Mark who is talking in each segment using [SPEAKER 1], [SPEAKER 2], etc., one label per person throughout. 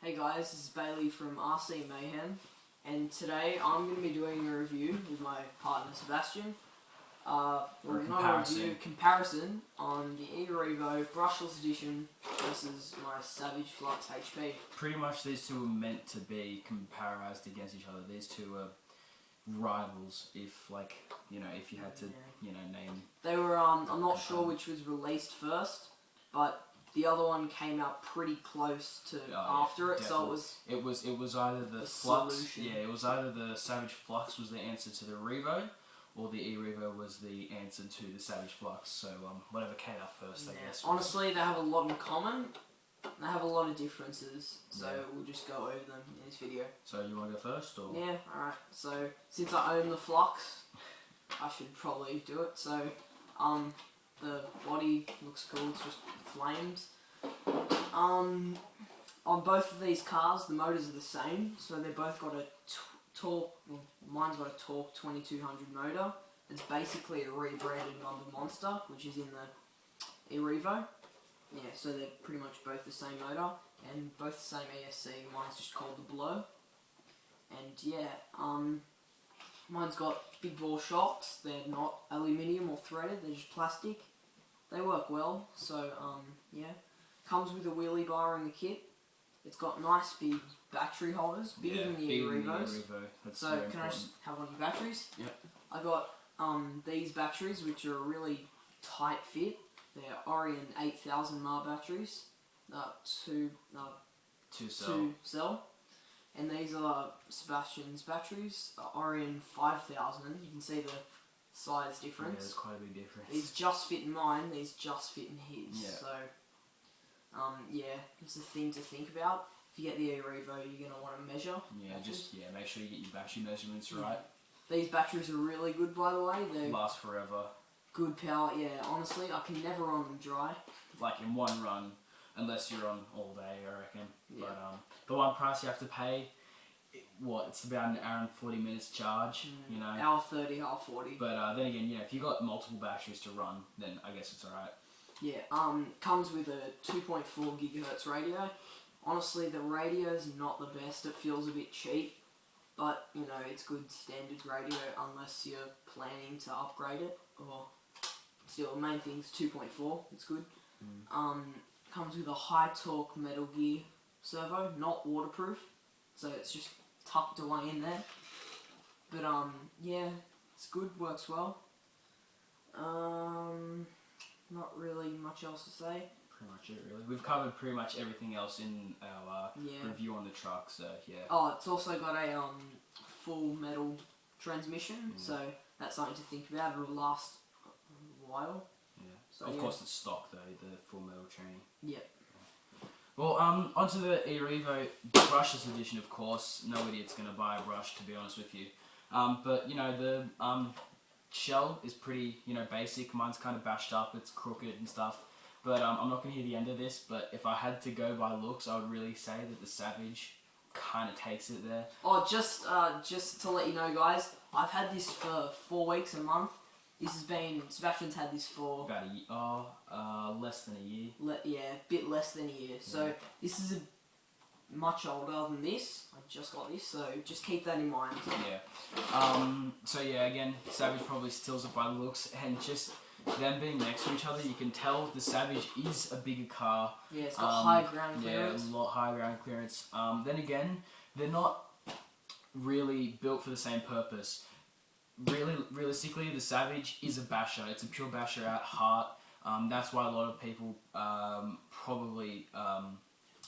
[SPEAKER 1] Hey guys, this is Bailey from RC Mayhem, and today I'm going to be doing a review with my partner Sebastian. Comparison on the Revo Brushless Edition versus my Savage Flux HP.
[SPEAKER 2] Pretty much these two are meant to be comparised against each other. These two are rivals, if if you had to, name.
[SPEAKER 1] They were, I'm not sure which was released first, but the other one came out pretty close to after it,
[SPEAKER 2] definitely.
[SPEAKER 1] So
[SPEAKER 2] it was either the Flux, solution. Yeah, it was either the Savage Flux was the answer to the Revo, or the Revo was the answer to the Savage Flux. So whatever came out first, I guess.
[SPEAKER 1] Honestly, they have a lot in common. They have a lot of differences, so we'll just go over them in this video.
[SPEAKER 2] So you want to go first, or?
[SPEAKER 1] Yeah, alright. So since I own the Flux, I should probably do it. So the body looks cool, it's just flames. On both of these cars, the motors are the same, so they've both got a torque, well, mine's got a torque 2200 motor. It's basically a rebranded Mother Monster, which is in the Revo. Yeah, so they're pretty much both the same motor, and both the same ESC. Mine's just called the Blow. And yeah, mine's got big bore shocks. They're not aluminium or threaded, they're just plastic. They work well, so yeah. Comes with a wheelie bar in the kit. It's got nice big battery holders, bigger than the Revos. So can I just have one of your batteries?
[SPEAKER 2] Yep. I
[SPEAKER 1] got these batteries, which are a really tight fit. They're Orion 8000 mAh batteries, two cell. And these are Sebastian's batteries, Orion 5000. You can see the size difference.
[SPEAKER 2] Yeah, there's quite a big difference.
[SPEAKER 1] These just fit in mine, these just fit in his.
[SPEAKER 2] Yeah.
[SPEAKER 1] So, yeah, it's a thing to think about. If you get the Revo, you're going to want to measure.
[SPEAKER 2] Yeah, make sure you get your battery measurements right.
[SPEAKER 1] These batteries are really good, by the way. They
[SPEAKER 2] last forever. Good
[SPEAKER 1] power, yeah. Honestly, I can never run them dry.
[SPEAKER 2] Like in one run, unless you're on all day, I reckon.
[SPEAKER 1] Yeah.
[SPEAKER 2] But the one price you have to pay, it's about an hour and 40 minutes charge,
[SPEAKER 1] Hour 30, hour 40.
[SPEAKER 2] But then again, if you got multiple batteries to run, then I guess it's alright.
[SPEAKER 1] Yeah, comes with a 2.4 gigahertz radio. Honestly, the radio's not the best. It feels a bit cheap. But, it's good standard radio unless you're planning to upgrade it. Or still, the main thing's 2.4. It's good. Comes with a high torque Metal Gear servo, not waterproof. So it's just tucked away in there. But, yeah, it's good, works well. Not really much else to say.
[SPEAKER 2] Pretty much it, really. We've covered pretty much everything else in our review on the truck, so yeah.
[SPEAKER 1] Oh, it's also got a full metal transmission, so that's something to think about. It'll last a while.
[SPEAKER 2] Yeah. So, of course, it's stock though, the full metal chain.
[SPEAKER 1] Yep.
[SPEAKER 2] Well, onto the Revo Brushless Edition, of course. No idiot's going to buy a brush, to be honest with you. But, the shell is pretty, basic. Mine's kind of bashed up, it's crooked and stuff. But I'm not going to hear the end of this, but if I had to go by looks, I would really say that the Savage kind of takes it there.
[SPEAKER 1] Oh, just to let you know, guys, I've had this for 4 weeks, a month. Sebastian's had this for...
[SPEAKER 2] About a year, less than a year.
[SPEAKER 1] Yeah, a bit less than a year. So this is much older than this. I just got this, so just keep that in mind.
[SPEAKER 2] Yeah. So yeah, again, Savage probably steals it by the looks, and just them being next to each other, you can tell the Savage is a bigger car.
[SPEAKER 1] Yeah, it's got high ground clearance.
[SPEAKER 2] Yeah, a lot higher ground clearance. Then again, they're not really built for the same purpose. Realistically, the Savage is a basher. It's a pure basher at heart. That's why a lot of people probably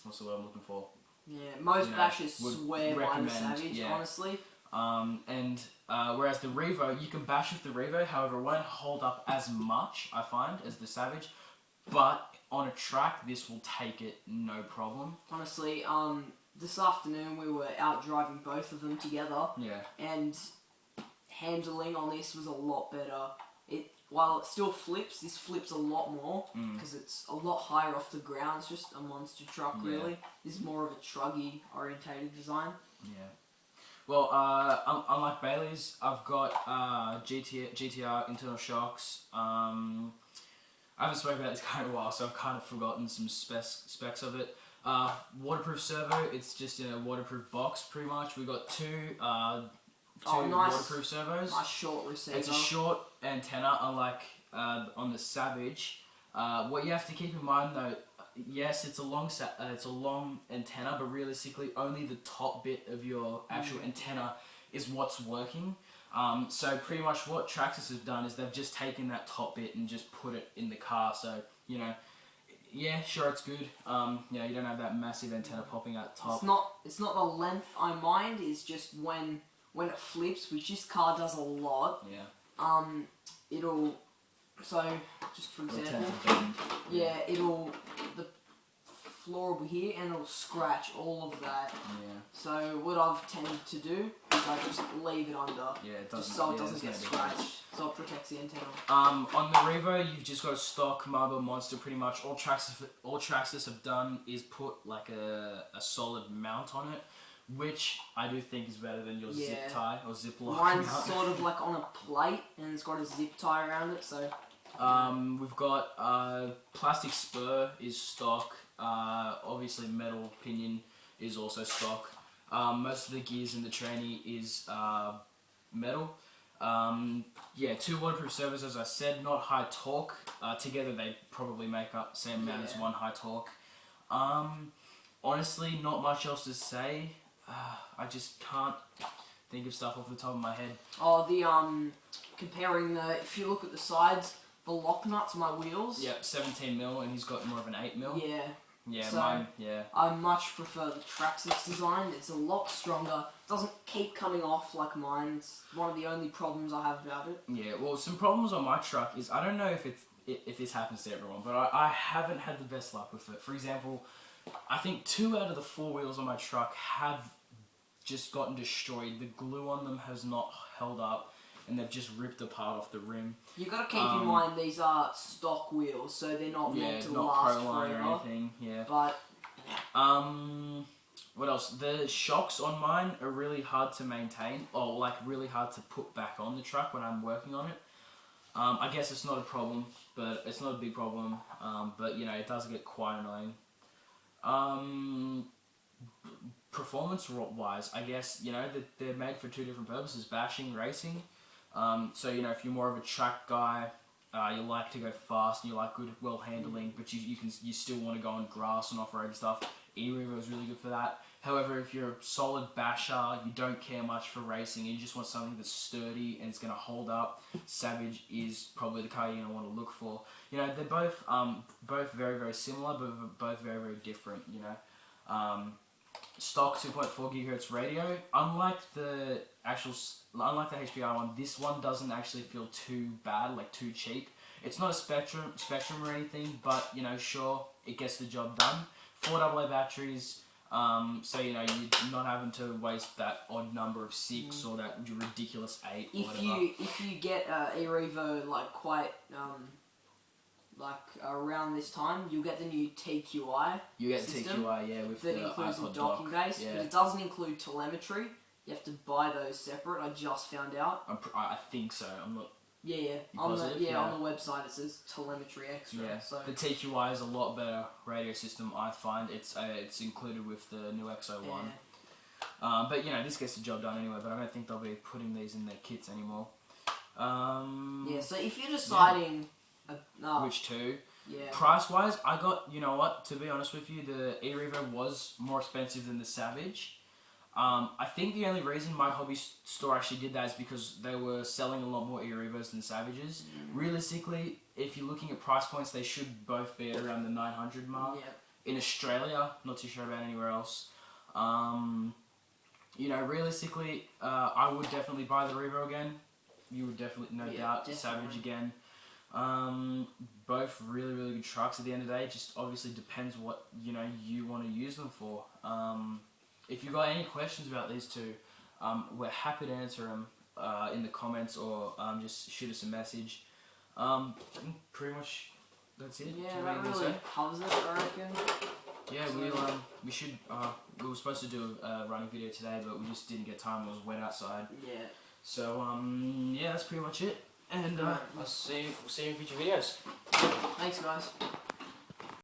[SPEAKER 2] what's the word I'm looking for?
[SPEAKER 1] Yeah, most bashers swear by the Savage, honestly.
[SPEAKER 2] Whereas the Revo, you can bash with the Revo, however, it won't hold up as much, I find, as the Savage. But on a track, this will take it no problem.
[SPEAKER 1] Honestly, this afternoon we were out driving both of them together.
[SPEAKER 2] Yeah.
[SPEAKER 1] And handling on this was a lot better. While it still flips, this flips a lot more because it's a lot higher off the ground. It's just a monster truck, really. This is more of a truggy orientated design.
[SPEAKER 2] Yeah. Well, unlike Bailey's, I've got GTR internal shocks. I haven't spoken about this car in a while, so I've kind of forgotten some specs of it. Waterproof servo. It's just in a waterproof box, pretty much. We got two
[SPEAKER 1] nice.
[SPEAKER 2] waterproof servos.
[SPEAKER 1] Nice short receiver.
[SPEAKER 2] It's a short antenna, unlike on the Savage. What you have to keep in mind though, yes, it's a long antenna, but realistically, only the top bit of your actual antenna is what's working. So pretty much what Traxxas has done is they've just taken that top bit and just put it in the car. So yeah, sure, it's good. You don't have that massive antenna popping out top.
[SPEAKER 1] It's not the length I mind. It's just when it flips, which this car does a lot.
[SPEAKER 2] Yeah.
[SPEAKER 1] It'll. So just for example, the floor will be here and it'll scratch all of that.
[SPEAKER 2] Yeah.
[SPEAKER 1] So what I've tended to do is I just leave it under.
[SPEAKER 2] Yeah, it doesn't,
[SPEAKER 1] just so it
[SPEAKER 2] yeah,
[SPEAKER 1] doesn't get scratched. So it protects the antenna.
[SPEAKER 2] On the Revo, you've just got a stock Marble Monster. Pretty much all Traxxas have done is put like a solid mount on it, which I do think is better than your zip tie or zip lock.
[SPEAKER 1] Mine's sort of like on a plate and it's got a zip tie around it. So
[SPEAKER 2] we've got plastic spur is stock. Obviously metal pinion is also stock. Most of the gears in the tranny is metal. Two waterproof servos, as I said, not high torque. Together they probably make up the same amount as one high torque. Honestly, not much else to say. I just can't think of stuff off the top of my head.
[SPEAKER 1] Oh, comparing if you look at the sides, the lock nuts on my wheels.
[SPEAKER 2] Yep, 17mm, and he's got more of an 8mm.
[SPEAKER 1] Yeah.
[SPEAKER 2] Yeah,
[SPEAKER 1] so
[SPEAKER 2] mine, yeah.
[SPEAKER 1] I much prefer the Traxxas design. It's a lot stronger. It doesn't keep coming off like mine. It's one of the only problems I have about it.
[SPEAKER 2] Yeah, well, some problems on my truck is, I don't know if this happens to everyone, but I haven't had the best luck with it. For example, I think 2 out of the 4 wheels on my truck have just gotten destroyed. The glue on them has not held up, and they've just ripped apart off the rim.
[SPEAKER 1] You got to keep in mind these are stock wheels, so they're not meant to last forever.
[SPEAKER 2] Or anything. Yeah.
[SPEAKER 1] But
[SPEAKER 2] what else? The shocks on mine are really hard to maintain, or like really hard to put back on the truck when I'm working on it. I guess it's not a problem, but it's not a big problem. But it does get quite annoying. Performance-wise, I guess, that they're made for 2 different purposes, bashing, racing. So, if you're more of a track guy, you like to go fast and you like good handling, but you still want to go on grass and off-road stuff. E-Revo is really good for that. However, if you're a solid basher, you don't care much for racing, and you just want something that's sturdy and it's going to hold up, Savage is probably the car you're going to want to look for. They're both very, very similar, but both very, very different, Stock 2.4 GHz radio. Unlike the HPI one, this one doesn't actually feel too bad, like too cheap. It's not a Spectrum or anything, but sure, it gets the job done. 4 AA batteries, so you're not having to waste that odd number of 6 or that ridiculous 8 or whatever.
[SPEAKER 1] If you get a Revo around this time, you'll get the new TQI.
[SPEAKER 2] You get
[SPEAKER 1] system
[SPEAKER 2] TQI, yeah, with
[SPEAKER 1] that
[SPEAKER 2] the
[SPEAKER 1] includes
[SPEAKER 2] iPod
[SPEAKER 1] a docking
[SPEAKER 2] dock.
[SPEAKER 1] base,
[SPEAKER 2] Yeah.
[SPEAKER 1] but it doesn't include telemetry. You have to buy those separate. I just found out.
[SPEAKER 2] I think so. I'm not.
[SPEAKER 1] Yeah. On the website it says telemetry extra.
[SPEAKER 2] Yeah.
[SPEAKER 1] So
[SPEAKER 2] The TQI is a lot better radio system. I find it's included with the new XO1.
[SPEAKER 1] Yeah.
[SPEAKER 2] But this gets the job done anyway. But I don't think they'll be putting these in their kits anymore.
[SPEAKER 1] So if you're deciding.
[SPEAKER 2] Which two?
[SPEAKER 1] Yeah.
[SPEAKER 2] Price wise, I got, to be honest with you, the E-Revo was more expensive than the Savage. I think the only reason my hobby store actually did that is because they were selling a lot more E-Revos than Savages. Realistically, if you're looking at price points, they should both be at around the 900 mark.
[SPEAKER 1] Yep.
[SPEAKER 2] In Australia, not too sure about anywhere else. Realistically, I would definitely buy the Revo again. You would definitely, no doubt,
[SPEAKER 1] definitely.
[SPEAKER 2] Savage again. Both really, really good trucks at the end of the day. It just obviously depends what, you want to use them for. If you've got any questions about these two, we're happy to answer them in the comments or just shoot us a message. Pretty much that's it.
[SPEAKER 1] Yeah, that really covers it, I reckon.
[SPEAKER 2] Yeah, we should. We were supposed to do a running video today, but we just didn't get time. It was wet outside.
[SPEAKER 1] Yeah.
[SPEAKER 2] So yeah, that's pretty much it. And we'll see you in future videos.
[SPEAKER 1] Thanks, guys.